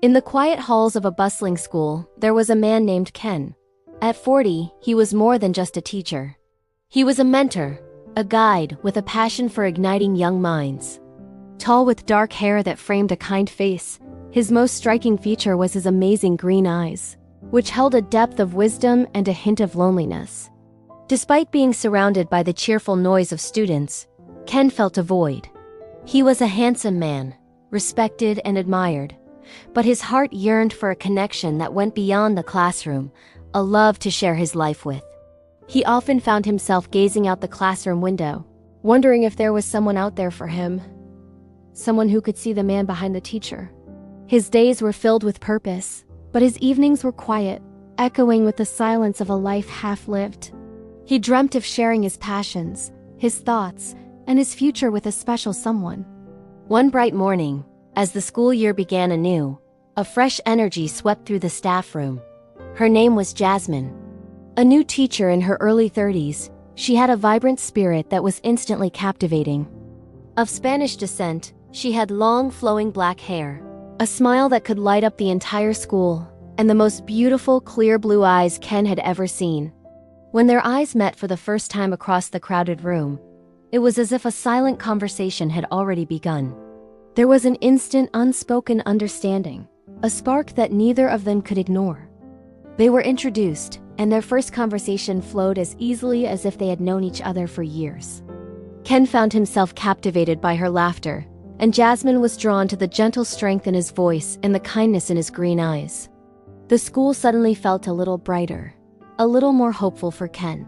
In the quiet halls of a bustling school, there was a man named Ken. At 40, he was more than just a teacher. He was a mentor, a guide with a passion for igniting young minds. Tall with dark hair that framed a kind face, his most striking feature was his amazing green eyes, which held a depth of wisdom and a hint of loneliness. Despite being surrounded by the cheerful noise of students, Ken felt a void. He was a handsome man, respected and admired, but his heart yearned for a connection that went beyond the classroom, a love to share his life with. He often found himself gazing out the classroom window, wondering if there was someone out there for him, someone who could see the man behind the teacher. His days were filled with purpose, but his evenings were quiet, echoing with the silence of a life half-lived. He dreamt of sharing his passions, his thoughts, and his future with a special someone. One bright morning, as the school year began anew, a fresh energy swept through the staff room. Her name was Jasmine. A new teacher in her early 30s, she had a vibrant spirit that was instantly captivating. Of Spanish descent, she had long, flowing black hair, a smile that could light up the entire school, and the most beautiful, clear blue eyes Ken had ever seen. When their eyes met for the first time across the crowded room, it was as if a silent conversation had already begun. There was an instant, unspoken understanding, a spark that neither of them could ignore. They were introduced, and their first conversation flowed as easily as if they had known each other for years. Ken found himself captivated by her laughter, and Jasmine was drawn to the gentle strength in his voice and the kindness in his green eyes. The school suddenly felt a little brighter, a little more hopeful for Ken.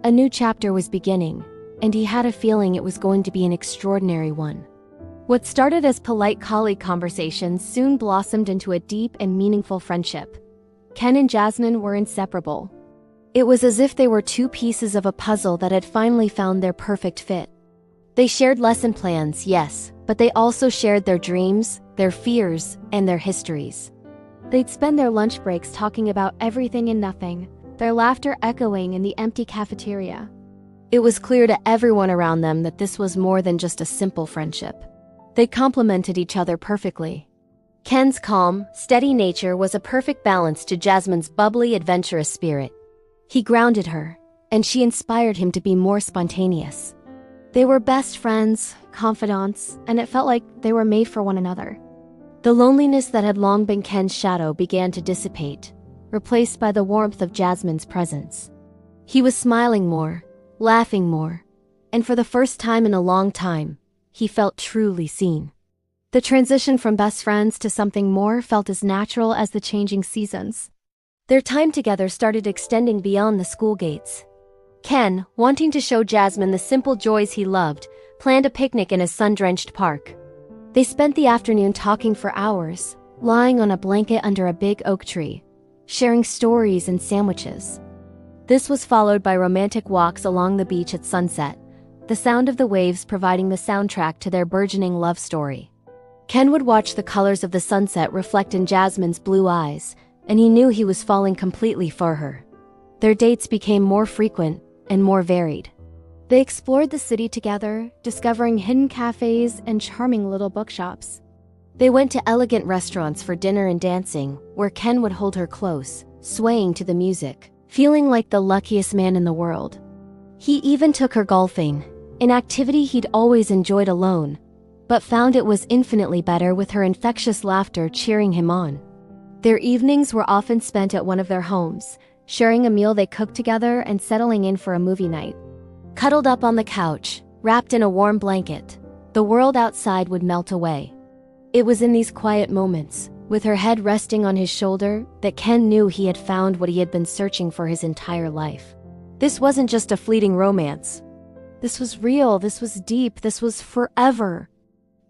A new chapter was beginning, and he had a feeling it was going to be an extraordinary one. What started as polite colleague conversations soon blossomed into a deep and meaningful friendship. Ken and Jasmine were inseparable. It was as if they were two pieces of a puzzle that had finally found their perfect fit. They shared lesson plans, yes, but they also shared their dreams, their fears, and their histories. They'd spend their lunch breaks talking about everything and nothing, their laughter echoing in the empty cafeteria. It was clear to everyone around them that this was more than just a simple friendship. They complemented each other perfectly. Ken's calm, steady nature was a perfect balance to Jasmine's bubbly, adventurous spirit. He grounded her, and she inspired him to be more spontaneous. They were best friends, confidants, and it felt like they were made for one another. The loneliness that had long been Ken's shadow began to dissipate, replaced by the warmth of Jasmine's presence. He was smiling more, laughing more, and for the first time in a long time, he felt truly seen. The transition from best friends to something more felt as natural as the changing seasons. Their time together started extending beyond the school gates. Ken, wanting to show Jasmine the simple joys he loved, planned a picnic in a sun-drenched park. They spent the afternoon talking for hours, lying on a blanket under a big oak tree, sharing stories and sandwiches. This was followed by romantic walks along the beach at sunset, the sound of the waves providing the soundtrack to their burgeoning love story. Ken would watch the colors of the sunset reflect in Jasmine's blue eyes, and he knew he was falling completely for her. Their dates became more frequent and more varied. They explored the city together, discovering hidden cafes and charming little bookshops. They went to elegant restaurants for dinner and dancing, where Ken would hold her close, swaying to the music, feeling like the luckiest man in the world. He even took her golfing, an activity he'd always enjoyed alone, but found it was infinitely better with her infectious laughter cheering him on. Their evenings were often spent at one of their homes, sharing a meal they cooked together and settling in for a movie night. Cuddled up on the couch, wrapped in a warm blanket, the world outside would melt away. It was in these quiet moments, with her head resting on his shoulder, that Ken knew he had found what he had been searching for his entire life. This wasn't just a fleeting romance. This was real, this was deep, this was forever.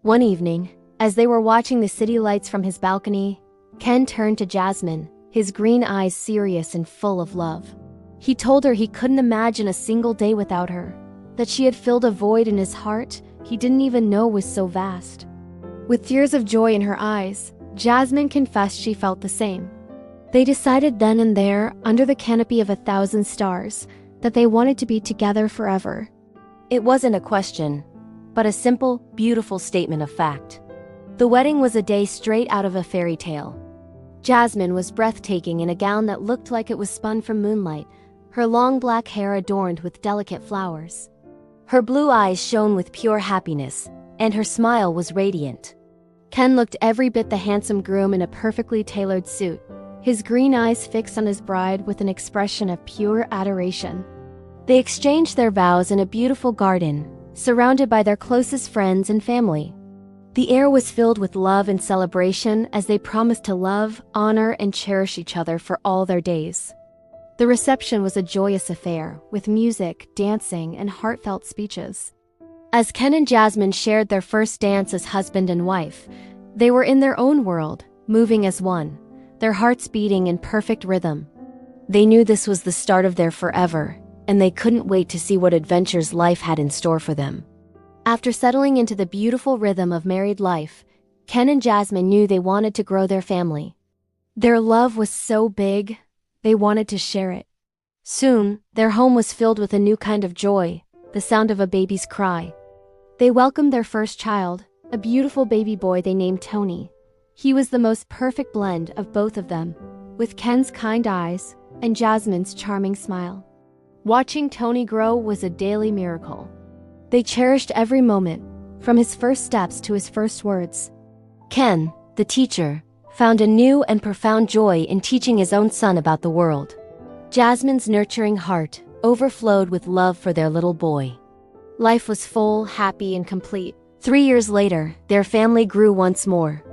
One evening, as they were watching the city lights from his balcony, Ken turned to Jasmine, his green eyes serious and full of love. He told her he couldn't imagine a single day without her, that she had filled a void in his heart he didn't even know was so vast. With tears of joy in her eyes, Jasmine confessed she felt the same. They decided then and there, under the canopy of 1,000 stars, that they wanted to be together forever. It wasn't a question, but a simple, beautiful statement of fact. The wedding was a day straight out of a fairy tale. Jasmine was breathtaking in a gown that looked like it was spun from moonlight, her long black hair adorned with delicate flowers. Her blue eyes shone with pure happiness, and her smile was radiant. Ken looked every bit the handsome groom in a perfectly tailored suit, his green eyes fixed on his bride with an expression of pure adoration. They exchanged their vows in a beautiful garden, surrounded by their closest friends and family. The air was filled with love and celebration as they promised to love, honor, and cherish each other for all their days. The reception was a joyous affair, with music, dancing, and heartfelt speeches. As Ken and Jasmine shared their first dance as husband and wife, they were in their own world, moving as one, their hearts beating in perfect rhythm. They knew this was the start of their forever, and they couldn't wait to see what adventures life had in store for them. After settling into the beautiful rhythm of married life, Ken and Jasmine knew they wanted to grow their family. Their love was so big, they wanted to share it. Soon, their home was filled with a new kind of joy, the sound of a baby's cry. They welcomed their first child, a beautiful baby boy they named Tony. He was the most perfect blend of both of them, with Ken's kind eyes and Jasmine's charming smile. Watching Tony grow was a daily miracle. They cherished every moment, from his first steps to his first words. Ken, the teacher, found a new and profound joy in teaching his own son about the world. Jasmine's nurturing heart overflowed with love for their little boy. Life was full, happy, and complete. 3 years later, their family grew once more.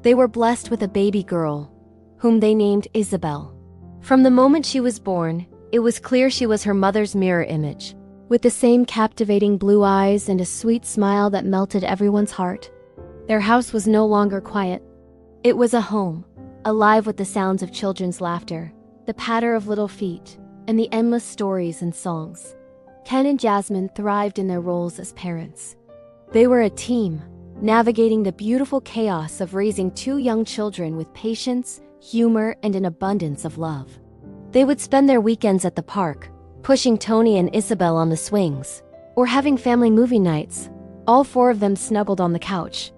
They were blessed with a baby girl, whom they named Isabel. From the moment she was born, it was clear she was her mother's mirror image. With the same captivating blue eyes and a sweet smile that melted everyone's heart. Their house was no longer quiet. It was a home, alive with the sounds of children's laughter, the patter of little feet, and the endless stories and songs. Ken and Jasmine thrived in their roles as parents. They were a team, navigating the beautiful chaos of raising 2 young children with patience, humor, and an abundance of love. They would spend their weekends at the park, pushing Tony and Isabel on the swings, or having family movie nights, all 4 of them snuggled on the couch.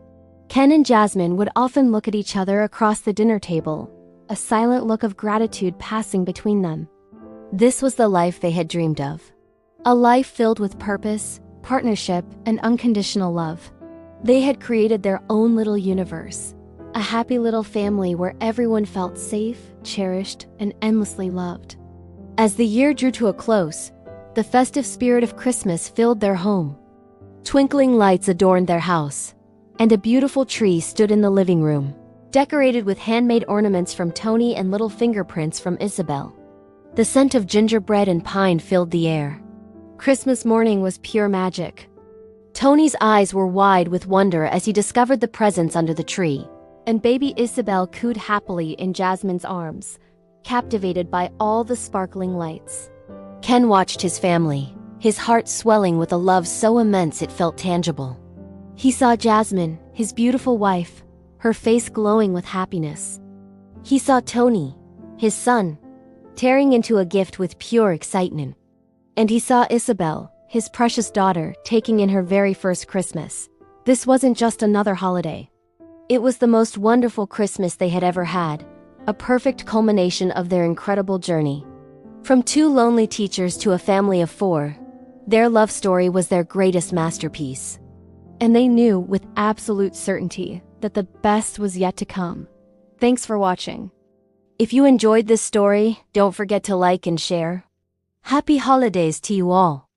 Ken and Jasmine would often look at each other across the dinner table, a silent look of gratitude passing between them. This was the life they had dreamed of. A life filled with purpose, partnership, and unconditional love. They had created their own little universe, a happy little family where everyone felt safe, cherished, and endlessly loved. As the year drew to a close, the festive spirit of Christmas filled their home. Twinkling lights adorned their house, and a beautiful tree stood in the living room, decorated with handmade ornaments from Tony and little fingerprints from Isabel. The scent of gingerbread and pine filled the air. Christmas morning was pure magic. Tony's eyes were wide with wonder as he discovered the presents under the tree, and baby Isabel cooed happily in Jasmine's arms, captivated by all the sparkling lights. Ken watched his family, his heart swelling with a love so immense it felt tangible. He saw Jasmine, his beautiful wife, her face glowing with happiness. He saw Tony, his son, tearing into a gift with pure excitement. And he saw Isabel, his precious daughter, taking in her very first Christmas. This wasn't just another holiday. It was the most wonderful Christmas they had ever had, a perfect culmination of their incredible journey. From 2 lonely teachers to a family of 4, their love story was their greatest masterpiece. And they knew with absolute certainty that the best was yet to come. Thanks for watching. If you enjoyed this story, don't forget to like and share. Happy holidays to you all.